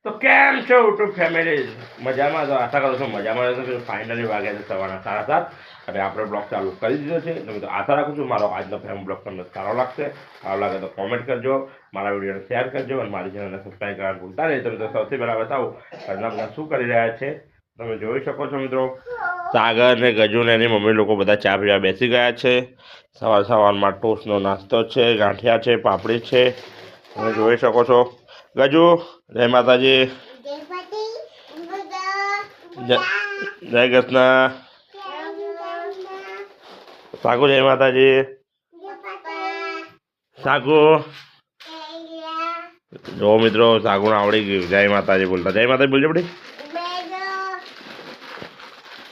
તો કેમ છો યુટ્યુબ ફેમિલી? મજામાં? તો આશા કરું છું મજામાં રહેશો. ફાઇનલી વાગ્યા છે સવારના 7:30 અને આપણે બ્લોગ ચાલુ કરી દીધો છે. તો આશા રાખું છું મારો આજનો ફેમ બ્લોગ તમને સારો લાગશે. સારો લાગે તો કોમેન્ટ કરજો, મારા વિડીયોને શેર કરજો અને મારી ચેનલને સબસ્ક્રાઈબ કરવાનું ભૂલતા નહીં. તો મિત્રો સૌથી પહેલાં બતાવું ઘરના બધા શું કરી રહ્યા છે. તમે જોઈ શકો છો મિત્રો, સાગર ને ગજુ ને એની મમ્મી લોકો બધા ચા પીવા બેસી ગયા છે. સવારમાં ટોસ્ટનો નાસ્તો છે, ગાંઠિયા છે, પાપડી છે. તમે જોઈ શકો છો. ગજુ, જય માતાજી. જય કૃષ્ણ. સાગુ, જય માતાજી. સાગુ જો મિત્રો, સાગુને આવડી ગયું જય માતાજી બોલતા. જય માતાજી બોલજો પડી.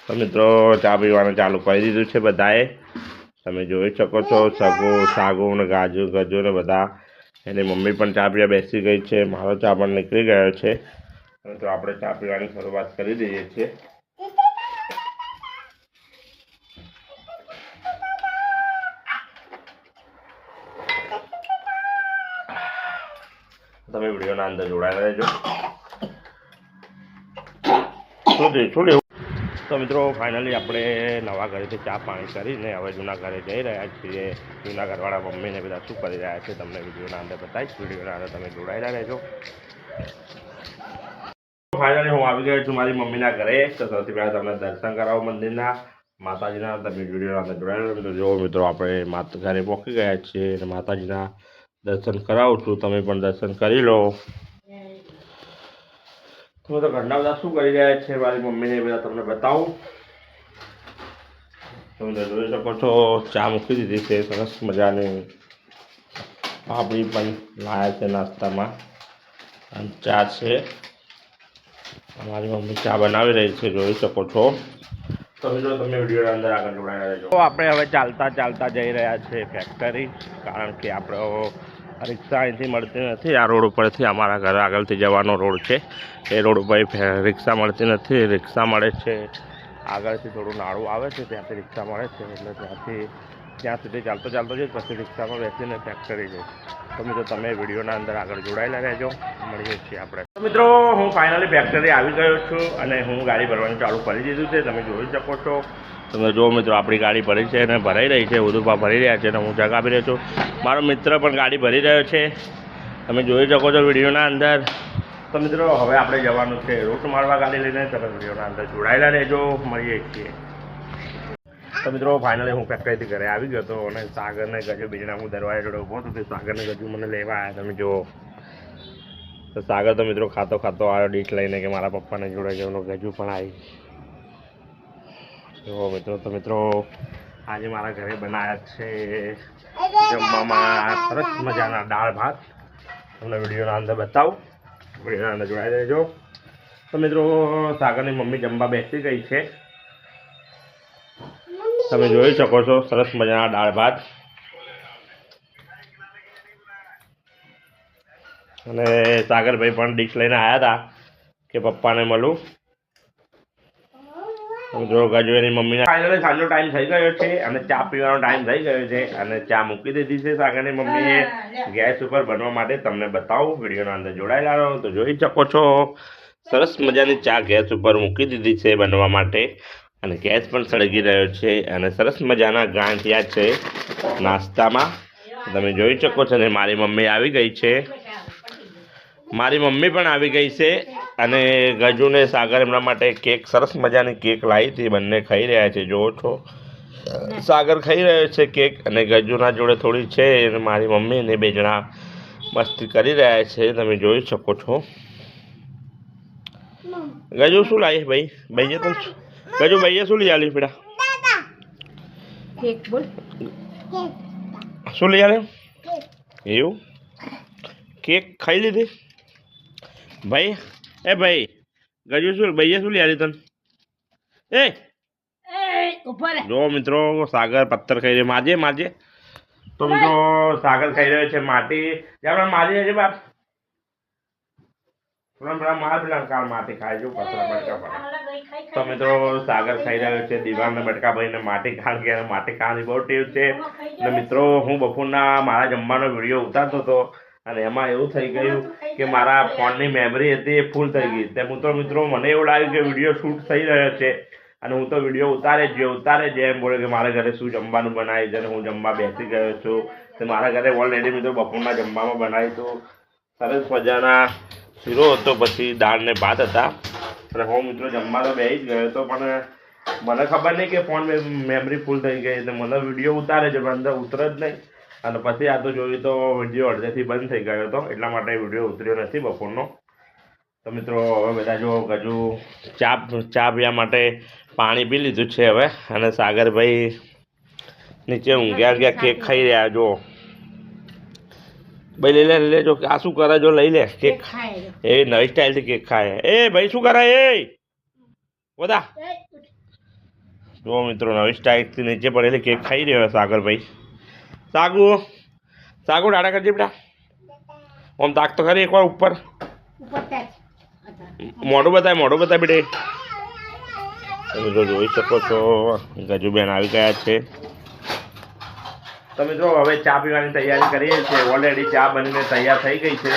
તો મિત્રો ચા પીવાનું ચાલુ કરી દીધું છે બધાએ. તમે જોઈ શકો છો સાગુ ને ગજુ ને બધા એની મમ્મી પણ ચા પીવા બેસી ગઈ છે. મારો ચા પણ નીકળી ગયો છે. તો આપણે ચા પીવાની શરૂઆત કરી દઈએ છીએ. તમે વિડીયોના અંદર જોડાયેલા રહેજો. શું લેવું? તો મિત્રો ફાઇનલી આપણે નવા ઘરેથી ચા પાણી કરીને હવે જૂના ઘરે જઈ રહ્યા છીએ. જૂના ઘરવાળા મમ્મીને બધા શું કરી રહ્યા છે તમને વિડીયોના અંદર બતાવીશ. વિડીયોના અંદર તમે જોડાયેલા રહેજો. ફાઇનલી હું આવી ગયો છું મારી મમ્મીના ઘરે. તો સૌથી પહેલાં તમને દર્શન કરાવો મંદિરના, માતાજીના. તમે વિડીયોના અંદર જોડાયેલા તો જો મિત્રો આપણે ઘરે પહોંચી ગયા છીએ અને માતાજીના દર્શન કરાવું છું. તમે પણ દર્શન કરી લો. તમે તો ઘરના બધા શું કરી રહ્યા છે મારી મમ્મીને બધા તમને બતાવું. તમે જોઈ શકો છો ચા મૂકી દીધી છે સરસ મજાની. પાપડી પણ લાયા છે નાસ્તામાં અને ચા છે. મારી મમ્મી ચા બનાવી રહી છે, જોઈ શકો છો. તો મિત્રો તમે વિડીયોના અંદર આગળ જોડાયા રહેજો. તો આપણે હવે ચાલતા જઈ રહ્યા છીએ ફેક્ટરી, કારણ કે આપણે રિક્ષા અહીંથી મળતી નથી. આ રોડ ઉપરથી અમારા ઘર આગળથી જવાનો રોડ છે. એ રોડ ઉપર રિક્ષા મળતી નથી. રિક્ષા મળે છે આગળથી થોડું નાળું આવે છે, ત્યાંથી રિક્ષા મળે છે. એટલે ત્યાં સુધી ચાલતો જઈશ, પછી રિક્ષામાં બેસીને ફેક્ટરી જઈશ. તો મિત્રો તમે વિડીયોના અંદર આગળ જોડાયેલા રહેજો. મળીએ છીએ આપણે. તો મિત્રો હું ફાઇનલી ફેક્ટરી આવી ગયો છું અને હું ગાડી ભરવાનું ચાલુ કરી દીધું છે. તમે જોઈ શકો છો. તમે જો મિત્રો આપણી ગાડી ભરી છે અને ભરાઈ રહી છે. ઉદુપા ભરી રહ્યા છે અને હું જગ આપી રહ્યો છું. મારો મિત્ર પણ ગાડી ભરી રહ્યો છે. તમે જોઈ શકો છો વિડીયોના અંદર. તો મિત્રો હવે આપણે જવાનું છે રૂટ મારવા ગાડી લઈને. તમે વિડીયોના અંદર જોડાયેલા રહેજો. મળીએ છીએ. તો મિત્રો ફાઇનલી હું ફેક્ટરીથી ઘરે આવી ગયો હતો અને સાગરને ગજુ બીજના હું દરવાજા જોડે ઊભો હતો. સાગરને ગજુ મને લેવા આવ્યા. તમે જુઓ તો સાગર તો મિત્રો ખાતો આવ્યો ડીશ લઈને કે મારા પપ્પાને જોડે જવાનો. ગજુ પણ આવી. જો મિત્રો, તો મિત્રો આજે મારા ઘરે બનાવ્યા છે જમવામાં સરસ મજાના દાળ ભાત. તમને વિડીયોના અંદર બતાવું. વિડીયોના અંદર જોડાઈ દેજો. તો મિત્રો સાગરની મમ્મી જમવા બેસી ગઈ છે. તમે જોઈ શકો છો સરસ મજાના દાળ ભાત. અને સાગરભાઈ પણ ડીશ લઈને આવ્યા હતા કે પપ્પાને મળું. જો ગજુ એની મમ્મીને ફાઇનલી સાંજનો ટાઈમ થઈ ગયો છે અને ચા પીવાનો ટાઈમ થઈ ગયો છે અને ચા મૂકી દીધી છે સાગરની મમ્મીએ ગેસ ઉપર બનવા માટે. તમને બતાવું, વિડીયોના અંદર જોડાયેલા રહો. તો જોઈ શકો છો સરસ મજાની ચા ગેસ ઉપર મૂકી દીધી છે બનવા માટે અને ગેસ પણ સળગી રહ્યો છે અને સરસ મજાના ગાંઠિયા છે નાસ્તામાં. તમે જોઈ શકો છો. અને મારી મમ્મી આવી ગઈ છે. મારી મમ્મી પણ આવી ગઈ છે અને ગજુ ને સાગર એમના માટે કેક, સરસ મજાની કેક લાવી હતી. બંને ખાઈ રહ્યા છે. જુઓ છો સાગર ખાઈ રહ્યો છે કેક અને ગજુના જોડે થોડી છે. અને મારી મમ્મી ને બે જણા મસ્તી કરી રહ્યા છે. તમે જોઈ શકો છો. ગજુ શું લાવી ભાઈએ તો ગજુ ભાઈએ શું લઈ આલી બેટા? શું લઈ આલે? એવું કેક ખાઈ લીધી ભાઈ? એ ભાઈ ગજુ શું ભાઈએ શું લઈ આલી તને? જો મિત્રો સાગર પથ્થર ખાઈ રહ્યો. માજે. તો મિત્રો સાગર ખાઈ રહ્યો છે માટી. જ્યાં મારી છે બાપ માર પેલા માટી ખાય છે પથરા બટકા પડે. તો મિત્રો સાગર ખાઈ રહ્યો છે દીવાલના બટકા ભરીને માટી, કારણ કે માટી ખાવાની બહુ ટેવ છે. અને મિત્રો હું બપોરના મારા જમવાનો વિડીયો ઉતારતો હતો અને એમાં એવું થઈ ગયું કે મારા ફોનની મેમરી હતી એ ફૂલ થઈ ગઈ. તે હું તો મિત્રો મને એવું લાગ્યું કે વિડીયો શૂટ થઈ રહ્યો છે અને હું તો વિડીયો ઉતારે જ એમ બોલે કે મારા ઘરે શું જમવાનું બનાવી છે અને હું જમવા બેસી ગયો છું. તો મારા ઘરે ઓલરેડી મિત્રો બપોરના જમવામાં બનાવી તો સરસ મજાના શીરો હતો, પછી દાળ ને ભાત હતા અને હું મિત્રો જમવા તો બેસી જ ગયો હતો. પણ મને ખબર નહીં કે ફોન મેમરી ફૂલ થઈ ગઈ તો મને વિડીયો ઉતારે છે પણ અંદર ઉતરે જ નહીં. અને પછી આ તો જોયું તો વિડીયો અડધેથી બંધ થઈ ગયો હતો, એટલા માટે વિડીયો ઉતર્યો નથી બપોરનો. તો મિત્રો હવે બધા જો ગજુ ચા પીવા માટે પાણી પી લીધું છે હવે, અને સાગરભાઈ નીચે ઊંઘ્યા કેક ખાઈ રહ્યા. જો ભાઈ લઈ લે જો આ શું કરે, જો લઈ લે કેક, એ નવી સ્ટાઇલથી કેક ખાય. એ ભાઈ શું કરે એ બધા જો મિત્રો નવી સ્ટાઇલથી નીચે પડેલી કેક ખાઈ રહ્યો સાગરભાઈ. સાગુ ડાડા કરજે બેટા, આમ તાક તો ખરી એકવાર ઉપર, મોઢું બતાય બેટે. તમે જો જોઈ શકો છો ગજુબેન આવી ગયા છે. તો મિત્રો હવે ચા પીવાની તૈયારી કરીએ છીએ. ઓલરેડી ચા બનીને તૈયાર થઈ ગઈ છે,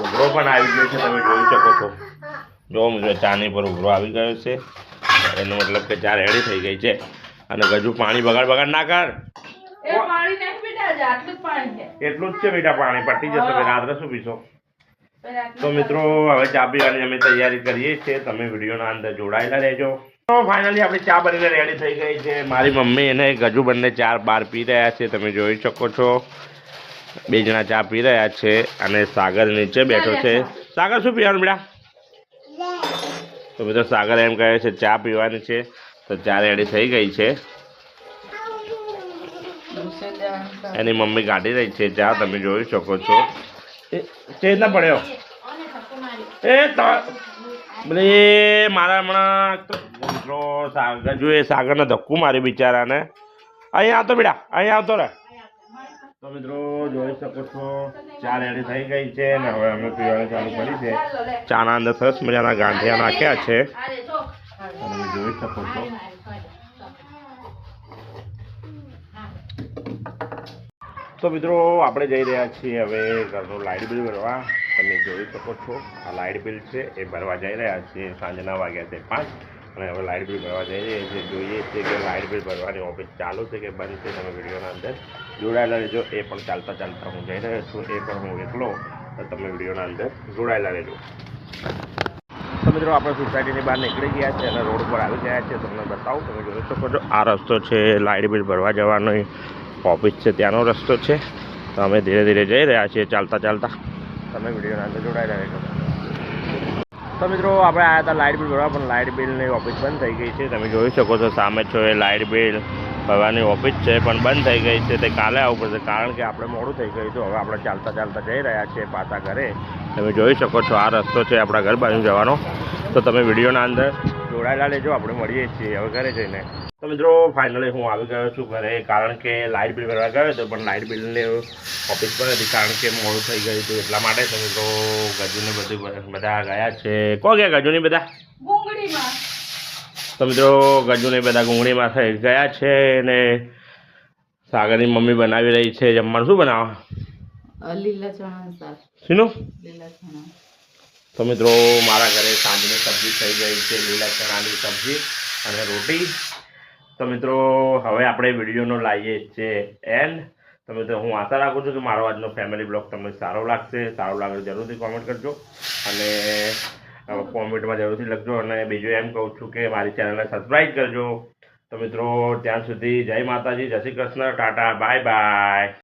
ઉભરો પણ આવી ગયો છે, તમે જોઈ શકો છો. જો મિત્રો ચાની પર ઉભરો આવી ગયો છે, એનો મતલબ કે ચા રેડી થઈ ગઈ છે. અને ગજુ પાણી બગાડ ના કર, એટલું જ છે બેટા, પાણી પટી જશે, રાત્રે શું પીશો. તો મિત્રો હવે ચા પીવાની અમે તૈયારી કરીએ છીએ, તમે વિડીયોના અંદર જોડાયેલા રહેજો. તો ફાઇનલી આપણી ચા બનીને રેડી થઈ ગઈ છે. મારી મમ્મી અને ગજુ બંને ચાર બાર પી રહ્યા છે, તમે જોઈ શકો છો. બે જણા ચા પી રહ્યા છે અને સાગર નીચે બેઠો છે. સાગર શું પીવાનું બેટા? તો મિત્રો સાગર એમ કહે છે ચા પીવાની છે, તો ચા રેડી થઈ ગઈ છે. એની મમ્મી કાઢી રહી છે ચા, તમે જોઈ શકો છો. તે ના પડ્યો એ તો બોલે મારા હમણાં મિત્રો સાગરને ધક્કું મારી બિચારાને. અહીંયા આવતો બેટા, અહીંયા આવતો રે. તો મિત્રો જોઈ શકો છો ચા રેડી થઈ ગઈ છે ને હવે અમે પીવાનું ચાલુ કરી છે. ચાના અંદર સરસ મજાના ગાંઠિયા નાખ્યા છે, તમે જોઈ શકો છો. તો મિત્રો આપણે જઈ રહ્યા છીએ હવે ઘરનું લાઇટ બિલ ભરવા. તમે જોઈ શકો છો આ લાઇટ બિલ છે એ ભરવા જઈ રહ્યા છીએ. સાંજના વાગ્યા છે 5 અને હવે લાઇટ બિલ ભરવા જઈ રહ્યા છીએ. જોઈએ છીએ કે લાઇટ બિલ ભરવાની ઓફિસ ચાલુ છે કે બંધ છે. તમે વિડીયોના અંદર જોડાયેલા રહેજો. એ પણ ચાલતા હું જઈ રહ્યો છું, એ પણ હું એકલો, તો તમે વિડીયોના અંદર જોડાયેલા રહેજો. તો મિત્રો આપણે સોસાયટીની બહાર નીકળી ગયા છે અને રોડ પર આવી ગયા છે, તમને બતાવું. તમે જોઈ શકો છો આ રસ્તો છે લાઇટ બિલ ભરવા જવાનો ઓફિસ છે, ત્યાંનો રસ્તો છે. તો અમે ધીરે ધીરે જઈ રહ્યા છીએ ચાલતા. તમે વિડીયોના અંદર જોડાયેલા રહેજો. તો મિત્રો આપણે આવ્યા હતા લાઇટ બિલ ભરવા, પણ લાઇટ બિલની ઓફિસ બંધ થઈ ગઈ છે. તમે જોઈ શકો છો સામે છો એ લાઇટ બિલ ભરવાની ઓફિસ છે, પણ બંધ થઈ ગઈ છે. તે કાલે આવવું પડશે, કારણ કે આપણે મોડું થઈ ગયું હતું. હવે આપણે ચાલતા જઈ રહ્યા છીએ પાછા ઘરે. તમે જોઈ શકો છો આ રસ્તો છે આપણા ઘર બાજુ જવાનો. તો તમે વિડીયોના અંદર જોડાયેલા રહેજો. આપણે મળીએ છીએ હવે ઘરે જઈને. તો મિત્રો ફાઇનલી હું આવી ગયો છું ઘરે, કારણ કે લાઇટ બિલ ભરવા ગયો હતો પણ લાઇટ બિલની ઓફિસ પર હતી, કારણ કે મોડું થઈ ગયું હતું એટલા માટે. તો મિત્રો ગજુને બધા ગયા છે. કોણ ગયા ગજુની બધા? તો મિત્રો ગજુને બધા ગુંગળીમાં થઈ ગયા છે ને સાગરની મમ્મી બનાવી રહી છે જમવાનું. શું બનાવવા? લીલા ચણા શાક. શીનું? લીલા ચણા. તો મિત્રો મારા ઘરે સાંજની સબ્જી થઈ ગઈ છે, લીલા ચણાની સબ્જી અને રોટી. તો મિત્રો હવે આપણે વિડીયોનો લાવીએ છીએ એન્ડ. તો મિત્રો હું આશા રાખું છું કે મારો આજનો ફેમિલી બ્લોગ તમને સારો લાગશે. સારો લાગે જરૂરથી કોમેન્ટ કરજો અને કોમેન્ટમાં જરૂરથી લખજો. અને બીજું એમ કહું છું કે મારી ચેનલને સબસ્ક્રાઈબ કરજો. તો મિત્રો ત્યાં સુધી જય માતાજી, જય શ્રી કૃષ્ણ, ટાટા, બાય બાય.